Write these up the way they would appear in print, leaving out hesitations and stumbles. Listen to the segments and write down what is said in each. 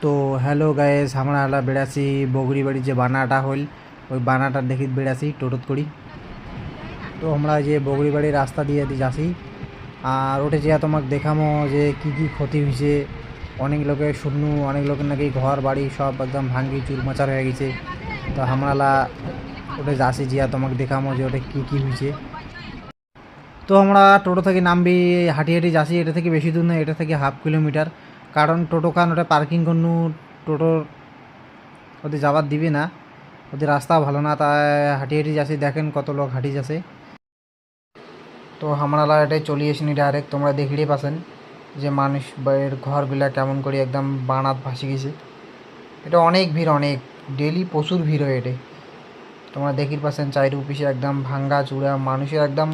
তো hello guys, আমরা আলা বেড়াছি বগরি বাড়ি যে বানাটা হইল ওই বানাটার দেখি বেড়াছি টোটোত করি। তো আমরা যে বগরি বাড়ির রাস্তা দিয়ে যাচ্ছি আর ওটা যে তোমাকে দেখামো যে কি কি ক্ষতি হয়েছে। অনেক লোকের শুনু, অনেক লোকের নাকি ঘর বাড়ি সব একদম ভাঙ্গি চুরমাচার হয়ে গেছে। তো আমরা ওটা যাচ্ছি যে তোমাকে দেখামো যে ওটা কি কি হয়েছে। তো আমরা টোটো থেকে নামবি, হাঁটি হাঁটি যাচ্ছি। এটা থেকে বেশি দূর নয়, এটা থেকে 1/2 কিলোমিটার। কারণ টোটো খান ওটা পার্কিং করনু, টোটোর ওদের যাবার দিবি না, ওদের রাস্তা ভালো না, তাই হাঁটি হাঁটি যাচ্ছি। দেখেন কত লোক হাঁটি যাচ্ছে। তো আমরা এটাই চলে আসিনি ডাইরেক্ট, তোমরা দেখলেই পাচ্ছেন যে মানুষ বাড়ির ঘরগুলা কেমন করে একদম বানাত ভাসি গেছে। এটা অনেক ভিড়, অনেক ডেলি প্রচুর ভিড় হয় এটা। তোমরা দেখি পাচ্ছেন চাইর পিছে একদম ভাঙ্গা চূড়া, মানুষের একদম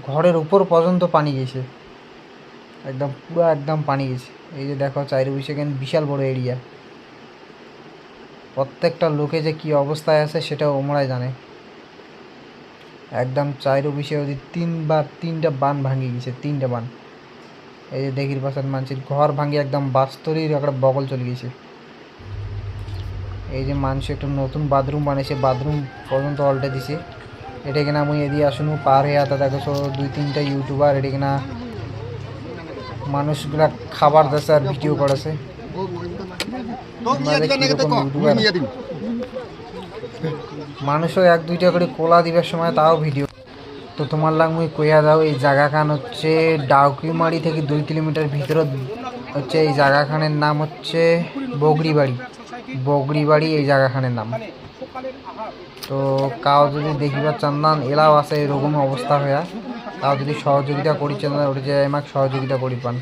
ঘরের উপর পর্যন্ত পানি গেছে, একদম পুরো একদম পানি গেছে। এই যে দেখো চাইর পিছে কেন বিশাল বড় এরিয়া। প্রত্যেকটা লোকে যে কি অবস্থায় আছে সেটা ওমরাই জানে। একদম চাইরো বিষে ওদের তিনটা বান ভাঙি গেছে, 3টা বান। এই যে দেখির পাশের মানুষের ঘর ভাঙি একদম বাস্তরির একটা বগল চলে গেছে। এই যে মানুষ একটা নতুন বাথরুম বানিয়েছে, বাথরুম পর্যন্ত অল্টে দিছে। এটা কিনা মুই এদিকে আসুন পার হয়ে আতা দেখো 2-3টা ইউটিউবার এটা কিনা মানুষগুলা খাবার দিচ্ছে আর ভিডিও করেছে। মানুষও 1-2টা করে কোলা দিবার সময় তাও ভিডিও। তো তোমার লাগ মুই কইয়া দাও, এই জায়গাখান হচ্ছে ডাউকিমারি থেকে 2 কিলোমিটার ভিতরত হচ্ছে। এই জায়গাখানের নাম হচ্ছে বগরিবাড়ি। বগরিবাড়ি এই জায়গাখানের নাম। তো কাউ যদি দেখিবার চান্দান এলাও আছে এরকম অবস্থা হইয়া, তাও যদি সহযোগিতা করি চান্দান ওটা যে আমাকে সহযোগিতা করি পান।